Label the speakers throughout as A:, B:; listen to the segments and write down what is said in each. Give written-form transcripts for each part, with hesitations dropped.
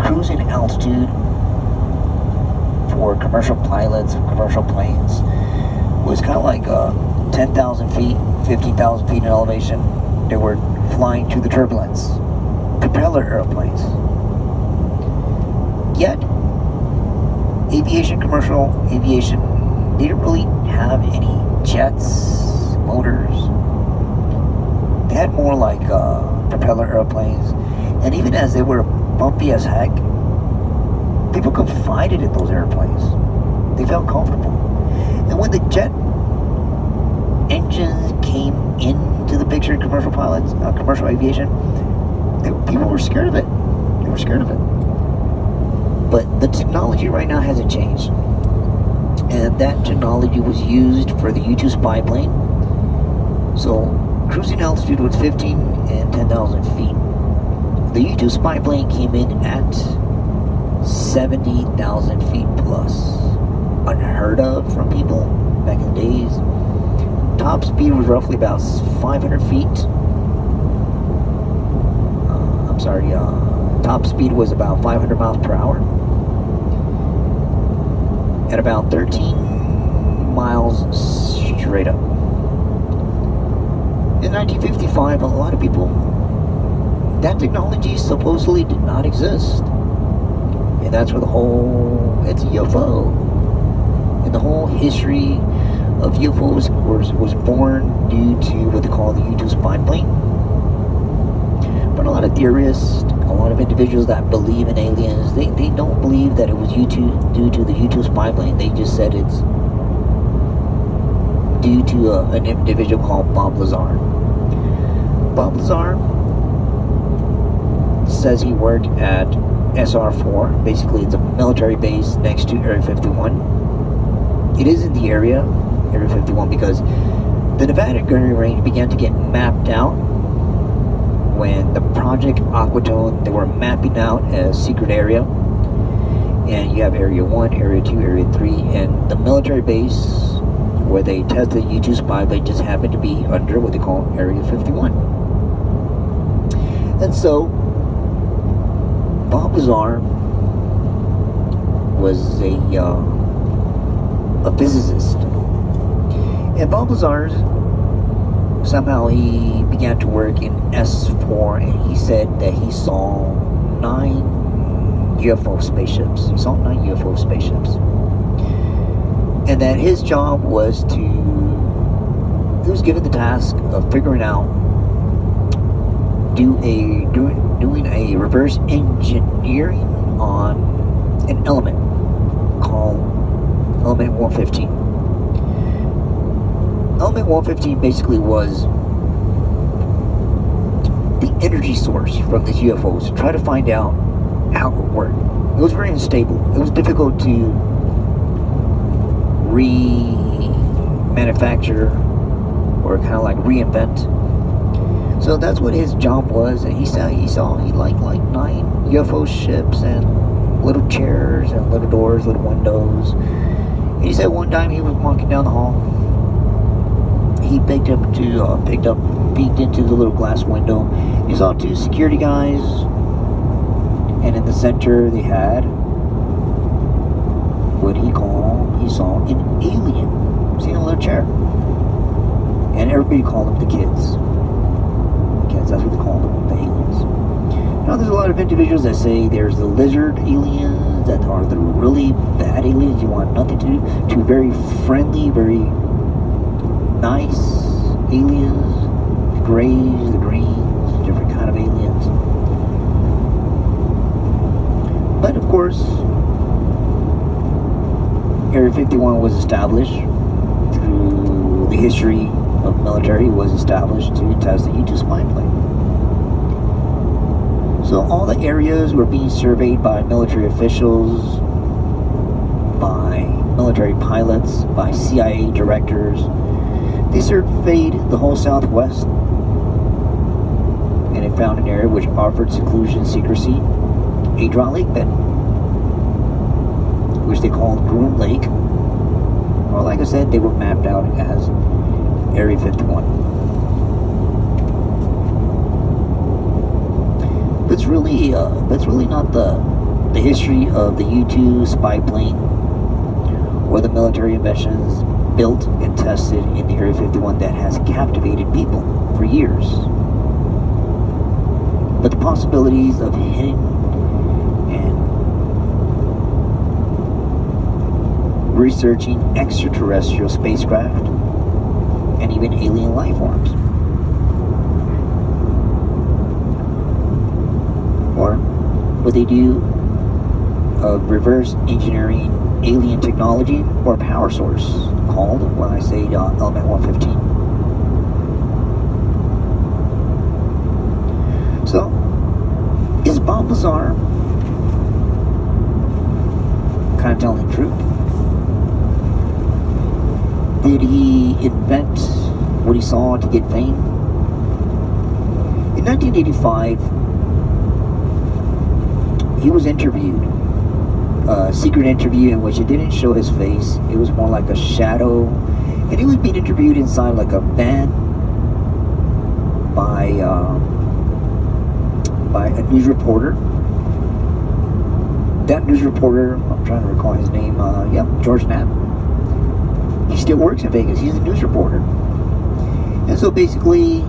A: cruising altitude for commercial pilots, commercial planes, was kind of like 10,000 feet, 15,000 feet in elevation. They were flying through the turbulence. Propeller airplanes. Yet, commercial aviation, they didn't really have any jets, motors. They had more like propeller airplanes. And even as they were bumpy as heck, people confided in those airplanes. They felt comfortable. And when the jet engines came into the picture, commercial pilots, commercial aviation, people were scared of it. They were scared of it. But the technology right now hasn't changed. And that technology was used for the U-2 spy plane. So cruising altitude was 15 and 10,000 feet. The U-2 spy plane came in at 70,000 feet plus. Unheard of from people back in the days. Top speed was roughly about 500 feet. Top speed was about 500 miles per hour. At about 13 miles straight up. In 1955, a lot of people, that technology supposedly did not exist. And that's where it's a UFO. And the whole history of UFOs was born due to what they call the U-2 spy plane. But a lot of theorists, a lot of individuals that believe in aliens, they don't believe that it was due to the U-2 spy plane. They just said it's due to an individual called Bob Lazar. Bob Lazar says he worked at SR4. Basically, it's a military base next to Area 51. It is in the area 51, because the Nevada gunnery range began to get mapped out when the Project Aquatone, they were mapping out a secret area. And you have Area 1, Area 2, Area 3, and the military base where they tested U-2 spy plane just happened to be under what they call Area 51. And so Bob Lazar was a physicist. And Bob Lazar, somehow he began to work in S4, and he said that he saw 9 UFO spaceships. He saw 9 UFO spaceships. And that his job was he was given the task of figuring out, doing a reverse engineering on an element called element 115. Element 115 basically was the energy source from these UFOs. Try to find out how it worked. It was very unstable. It was difficult to remanufacture or kind of like reinvent. So that's what his job was, and he liked like 9 UFO ships and little chairs and little doors, little windows. And he said one time he was walking down the hall. He peeked into the little glass window. He saw 2 security guys, and in the center they had what he saw an alien sitting in a little chair. And everybody called them the kids. That's what they call them, the aliens. Now there's a lot of individuals that say there's the lizard aliens that are the really bad aliens you want nothing to do, to very friendly, very nice aliens, the grays, the greens, different kind of aliens. But of course, Area 51 was established through the history of military, was established to test the U-2 spy plane. So all the areas were being surveyed by military officials, by military pilots, by CIA directors. They surveyed the whole Southwest, and it found an area which offered seclusion, secrecy, a dry lake bed, which they called Groom Lake. Or like I said, they were mapped out as Area 51. That's really not the the history of the U-2 spy plane or the military inventions built and tested in the Area 51 that has captivated people for years. But the possibilities of hidden and researching extraterrestrial spacecraft and even alien life forms. Or what they do of reverse engineering alien technology or power source called, when I say element 115. So, is Bob Lazar kind of telling the truth? Did he invent what he saw to get fame? In 1985, he was interviewed. A secret interview in which it didn't show his face. It was more like a shadow. And he was being interviewed inside like a van by a news reporter. That news reporter, I'm trying to recall his name, George Knapp. He still works in Vegas. He's a news reporter. And so basically,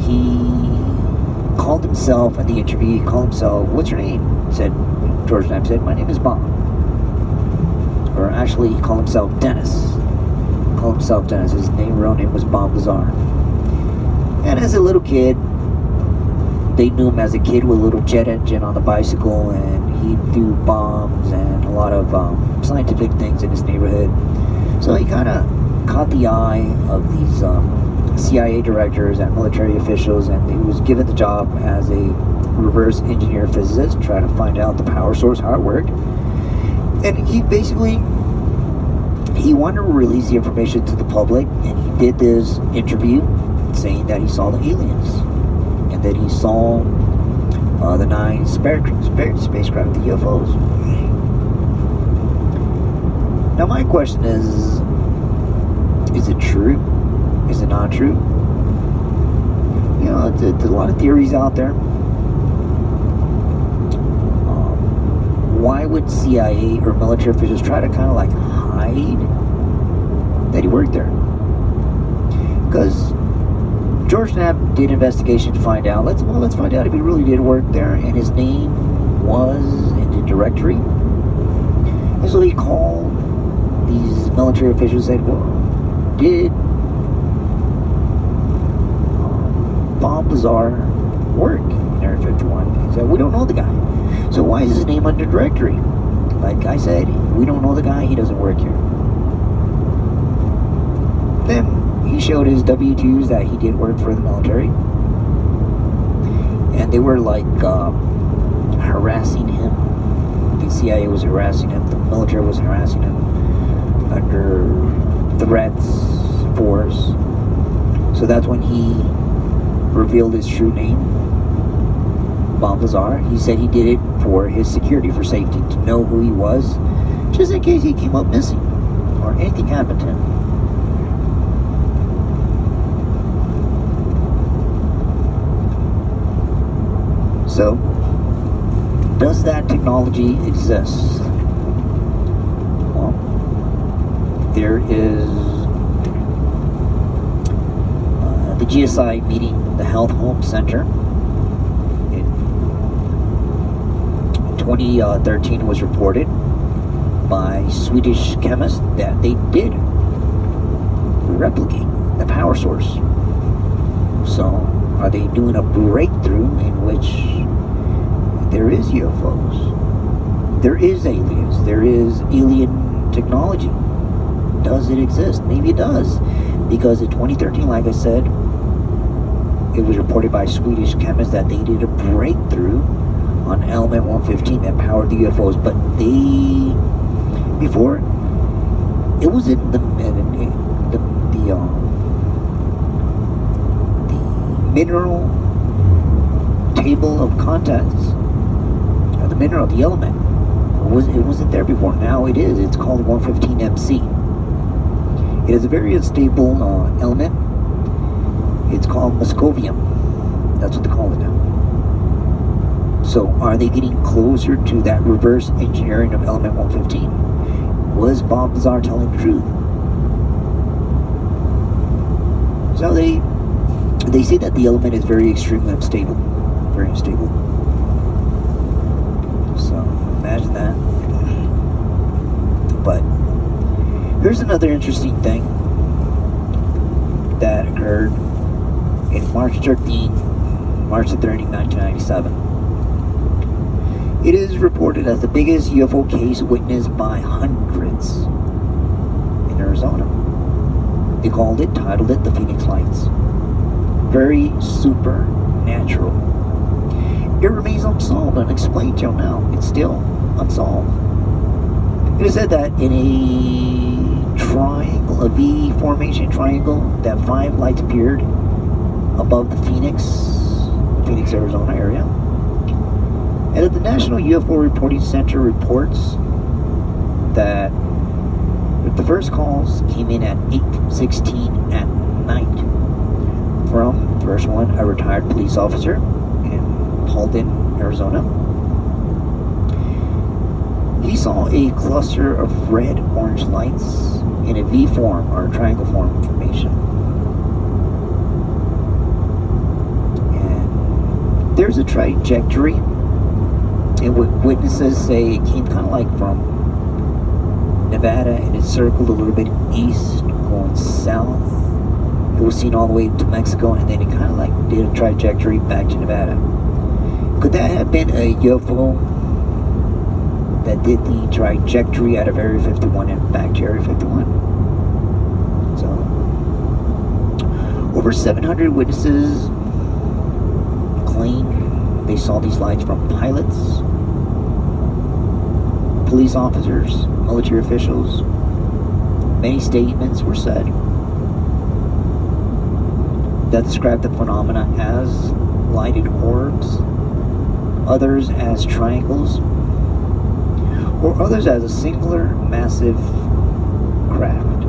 A: he called himself in the interview, he called himself, what's your name? George Knapp said, my name is Bob. Or actually, he called himself Dennis. His real name was Bob Lazar. And as a little kid, they knew him as a kid with a little jet engine on the bicycle, and he threw bombs and a lot of scientific things in his neighborhood. So he kind of caught the eye of these CIA directors and military officials, and he was given the job as a reverse engineer physicist, trying to find out the power source, how it worked. And he wanted to release the information to the public, and he did this interview saying that he saw the aliens and that he saw the 9 spacecraft, the UFOs. Now my question is it true? Is it not true? You know, there's a lot of theories out there. Why would CIA or military officials try to kind of like hide that he worked there? Because George Knapp did investigation to find out. Let's find out if he really did work there, and his name was in the directory. And so he called these military officials and said, well, did Bob Lazar work in Area 51? He said, we don't know the guy. So why is his name under directory? Like I said, we don't know the guy, he doesn't work here. Then he showed his W-2s that he did work for the military. And they were like harassing him. The CIA was harassing him, the military was harassing him under threats, force. So that's when he revealed his true name, Bob Lazar. He said he did it for his security, for safety, to know who he was, just in case he came up missing or anything happened to him. So, does that technology exist? Well, there is the GSI meeting, the Health Home Center. In 2013 was reported by Swedish chemists that they did replicate the power source. So, are they doing a breakthrough in which there is UFOs, there is aliens, there is alien technology? Does it exist? Maybe it does, because in 2013, like I said, it was reported by Swedish chemists that they did a breakthrough on element 115 that powered the UFOs. But before, it was in the mineral table of contents, the mineral, the element. It wasn't there before. Now it is. It's called 115MC. It is a very unstable element. It's called Moscovium. That's what they call it now. So are they getting closer to that reverse engineering of element 115? Was Bob Lazar telling the truth? So they say that the element is very extremely unstable. Very unstable. So imagine that. But here's another interesting thing that occurred in March the 13th, 1997. It is reported as the biggest UFO case witnessed by hundreds in Arizona. They titled it the Phoenix Lights. Very supernatural. It remains unsolved, unexplained till now. It's still unsolved. It is said that in a triangle, a V formation triangle, that 5 lights appeared above the Phoenix, Arizona area. And that the National UFO Reporting Center reports that the first calls came in at 8:16 at night from, first one, a retired police officer in Paulden, Arizona. He saw a cluster of red-orange lights in a V form or a triangle form formation. And there's a trajectory, and what witnesses say it came kind of like from Nevada, and it circled a little bit east, going south. It was seen all the way to Mexico, and then it kind of like did a trajectory back to Nevada. Could that have been a UFO that did the trajectory out of Area 51 and back to Area 51? So, over 700 witnesses claimed they saw these lights from pilots, police officers, military officials. Many statements were said that described the phenomena as lighted orbs, others as triangles, or others as a singular massive craft.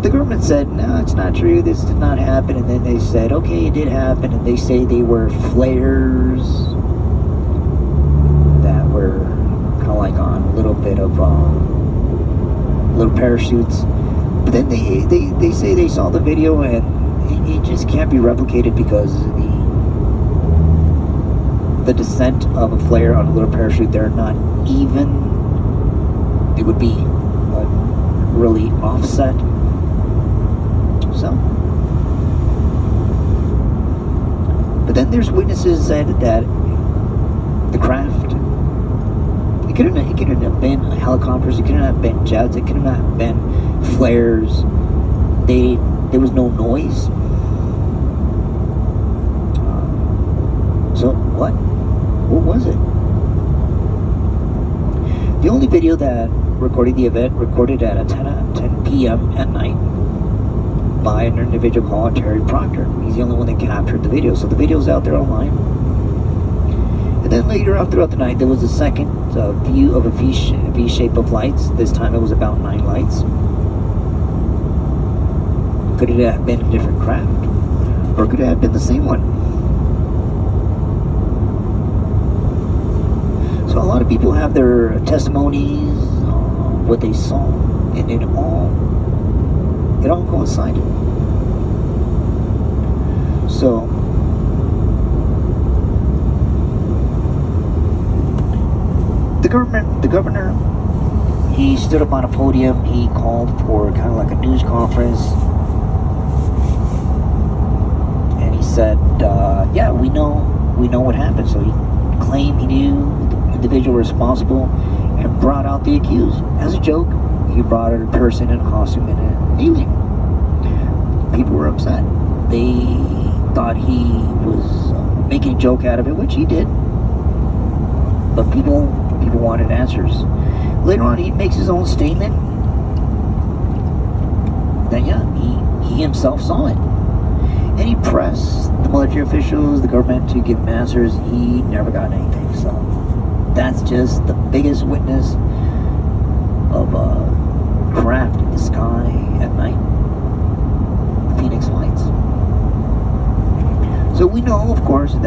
A: The government said, no, it's not true, this did not happen, and then they said, okay, it did happen, and they say they were flares that were kind of like on a little bit of little parachutes. But then they say they saw the video, and it just can't be replicated because the descent of a flare on a little parachute, they're not even. It would be really offset. So, but then there's witnesses said that the craft, it couldn't have been helicopters, it couldn't have been jets, it couldn't have been flares. There was no noise. So what was it? The only video that recorded the event, recorded at 10 p.m. at night by an individual called Terry Proctor. He's the only one that captured the video, so the video's out there online. And then later on throughout the night, there was a second view of a V shape of lights. This time it was about 9 lights. Could it have been a different craft? Or could it have been the same one? So a lot of people have their testimonies, what they saw, and it all coincided. So the governor, he stood up on a podium. He called for kind of like a news conference, and he said, "Yeah, we know what happened." So he claimed he knew the individual responsible and brought out the accused. As a joke, he brought out a person in a costume and an alien. People were upset. They thought he was making a joke out of it, which he did. But people wanted answers. Later on, he makes his own statement that he himself saw it. And he pressed the military officials, the government, to give him answers. He never got anything. So that's just the biggest witness of a craft in the sky at night. The Phoenix Lights. So we know, of course, that